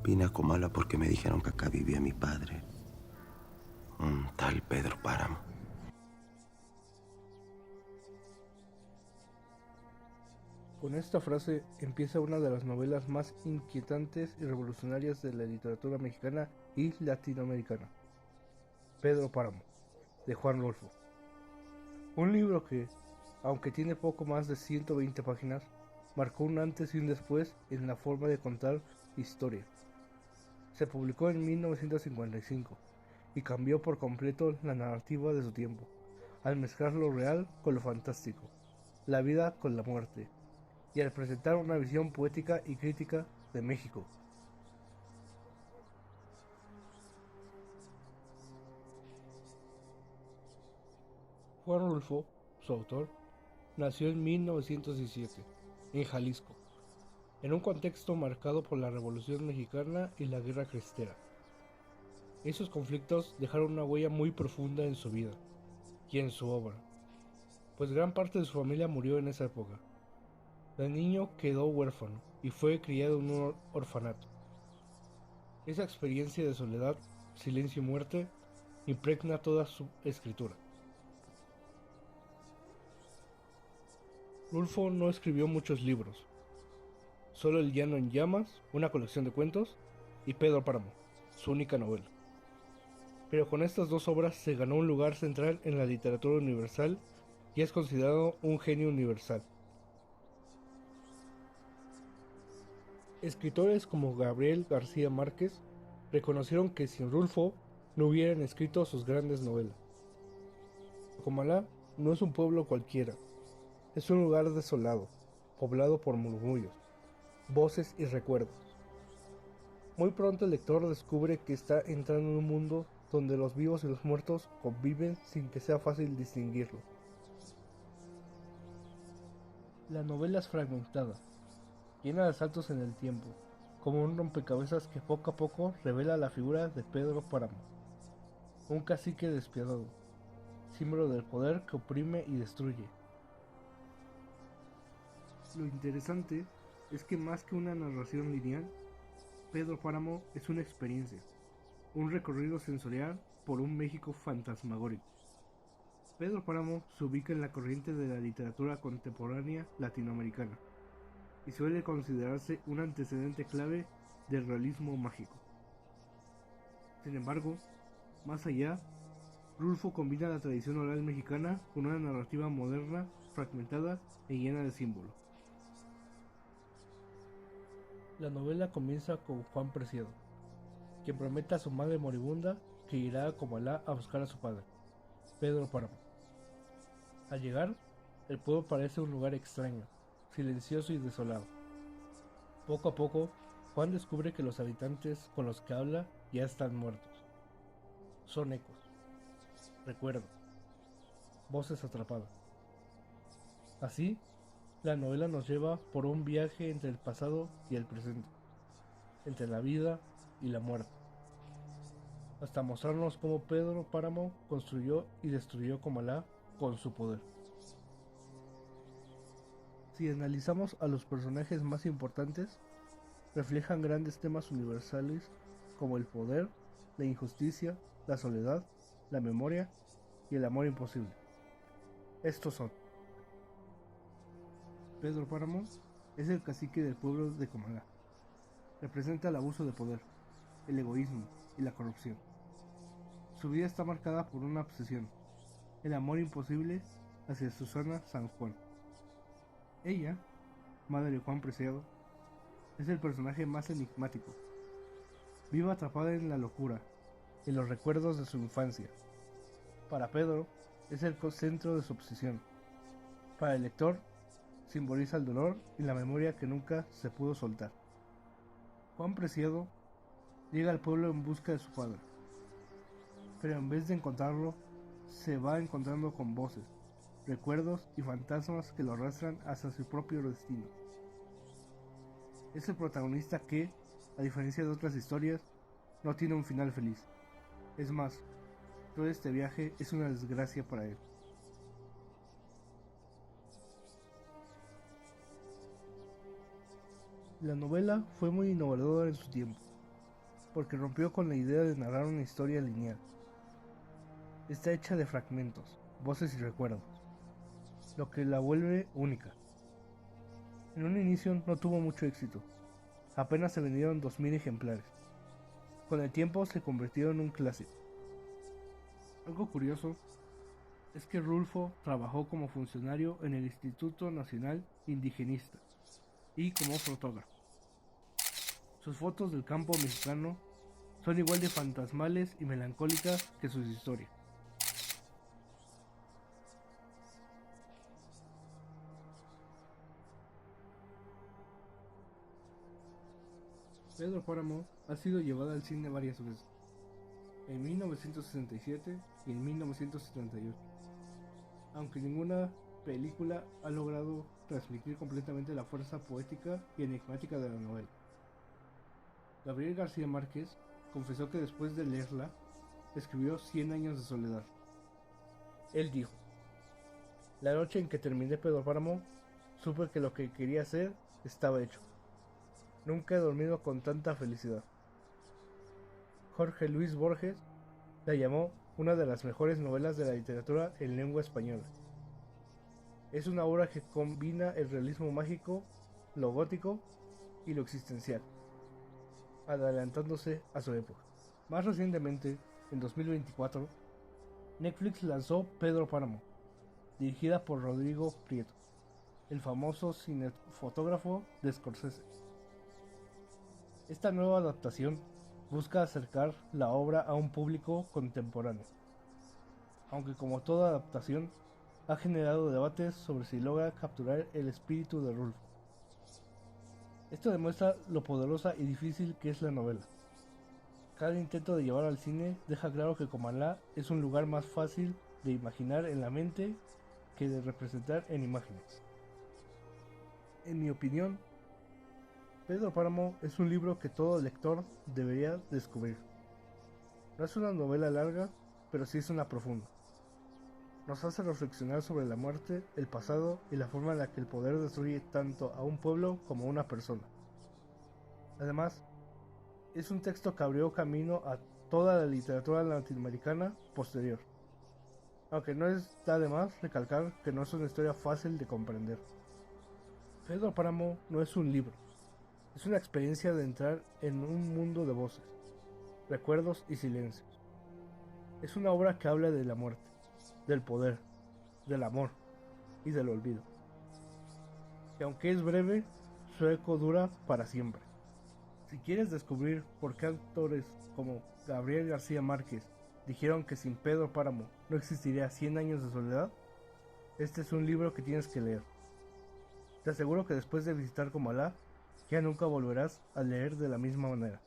Vine a Comala porque me dijeron que acá vivía mi padre, un tal Pedro Páramo. Con esta frase empieza una de las novelas más inquietantes y revolucionarias de la literatura mexicana y latinoamericana, Pedro Páramo, de Juan Rulfo. Un libro que, aunque tiene poco más de 120 páginas, marcó un antes y un después en la forma de contar historia. Se publicó en 1955 y cambió por completo la narrativa de su tiempo, al mezclar lo real con lo fantástico, la vida con la muerte, y al presentar una visión poética y crítica de México. Juan Rulfo, su autor, nació en 1917, en Jalisco, en un contexto marcado por la Revolución Mexicana y la Guerra Cristera. Esos conflictos dejaron una huella muy profunda en su vida y en su obra, pues gran parte de su familia murió en esa época. De niño quedó huérfano y fue criado en un orfanato. Esa experiencia de soledad, silencio y muerte impregna toda su escritura. Rulfo no escribió muchos libros, solo El Llano en Llamas, una colección de cuentos, y Pedro Páramo, su única novela. Pero con estas dos obras se ganó un lugar central en la literatura universal y es considerado un genio universal. Escritores como Gabriel García Márquez reconocieron que sin Rulfo no hubieran escrito sus grandes novelas. Comalá no es un pueblo cualquiera, es un lugar desolado, poblado por murmullos, voces y recuerdos. Muy pronto el lector descubre que está entrando en un mundo donde los vivos y los muertos conviven sin que sea fácil distinguirlos. La novela es fragmentada, llena de saltos en el tiempo, como un rompecabezas que poco a poco revela la figura de Pedro Páramo, un cacique despiadado, símbolo del poder que oprime y destruye. Lo interesante es que más que una narración lineal, Pedro Páramo es una experiencia, un recorrido sensorial por un México fantasmagórico. Pedro Páramo se ubica en la corriente de la literatura contemporánea latinoamericana y suele considerarse un antecedente clave del realismo mágico. Sin embargo, más allá, Rulfo combina la tradición oral mexicana con una narrativa moderna, fragmentada y llena de símbolos. La novela comienza con Juan Preciado, quien promete a su madre moribunda que irá a Comalá a buscar a su padre, Pedro Páramo. Al llegar, el pueblo parece un lugar extraño, silencioso y desolado. Poco a poco, Juan descubre que los habitantes con los que habla ya están muertos. Son ecos, recuerdos, voces atrapadas. Así, la novela nos lleva por un viaje entre el pasado y el presente, entre la vida y la muerte, hasta mostrarnos cómo Pedro Páramo construyó y destruyó Comalá con su poder. Si analizamos a los personajes más importantes, reflejan grandes temas universales como el poder, la injusticia, la soledad, la memoria y el amor imposible. Estos son: Pedro Páramo es el cacique del pueblo de Comalá. Representa el abuso de poder, el egoísmo y la corrupción. Su vida está marcada por una obsesión, el amor imposible hacia Susana San Juan. Ella, madre de Juan Preciado, es el personaje más enigmático. Vive atrapada en la locura, en los recuerdos de su infancia. Para Pedro, es el centro de su obsesión. Para el lector, simboliza el dolor y la memoria que nunca se pudo soltar. Juan Preciado llega al pueblo en busca de su padre, pero en vez de encontrarlo, se va encontrando con voces, recuerdos y fantasmas que lo arrastran hacia su propio destino. Es el protagonista que, a diferencia de otras historias, no tiene un final feliz. Es más, todo este viaje es una desgracia para él. La novela fue muy innovadora en su tiempo. porque rompió con la idea de narrar una historia lineal. Está hecha de fragmentos, voces y recuerdos, lo que la vuelve única. En un inicio no tuvo mucho éxito, apenas se vendieron 2000 ejemplares. Con el tiempo se convirtió en un clásico. Algo curioso es que Rulfo trabajó como funcionario en el Instituto Nacional Indigenista y como fotógrafo. Sus fotos del campo mexicano son igual de fantasmales y melancólicas que sus historias. Pedro Páramo ha sido llevada al cine varias veces, en 1967 y en 1978, aunque ninguna película ha logrado transmitir completamente la fuerza poética y enigmática de la novela. Gabriel García Márquez confesó que después de leerla, escribió 100 años de soledad. Él dijo: "La noche en que terminé Pedro Páramo, supe que lo que quería hacer estaba hecho. Nunca he dormido con tanta felicidad". Jorge Luis Borges la llamó una de las mejores novelas de la literatura en lengua española. Es una obra que combina el realismo mágico, lo gótico y lo existencial, adelantándose a su época. Más recientemente, en 2024, Netflix lanzó Pedro Páramo, dirigida por Rodrigo Prieto, el famoso cinefotógrafo de Scorsese. Esta nueva adaptación busca acercar la obra a un público contemporáneo, aunque como toda adaptación ha generado debates sobre si logra capturar el espíritu de Rulfo. Esto demuestra lo poderosa y difícil que es la novela. Cada intento de llevar al cine deja claro que Comalá es un lugar más fácil de imaginar en la mente que de representar en imágenes. En mi opinión, Pedro Páramo es un libro que todo lector debería descubrir. No es una novela larga, pero sí es una profunda. Nos hace reflexionar sobre la muerte, el pasado y la forma en la que el poder destruye tanto a un pueblo como a una persona. Además, es un texto que abrió camino a toda la literatura latinoamericana posterior. Aunque no está de más recalcar que no es una historia fácil de comprender. Pedro Páramo no es un libro, es una experiencia de entrar en un mundo de voces, recuerdos y silencios. Es una obra que habla de la muerte, del poder, del amor y del olvido. Que aunque es breve, su eco dura para siempre. Si quieres descubrir por qué autores como Gabriel García Márquez dijeron que sin Pedro Páramo no existiría 100 años de soledad, este es un libro que tienes que leer. Te aseguro que después de visitar Comalá, ya nunca volverás a leer de la misma manera.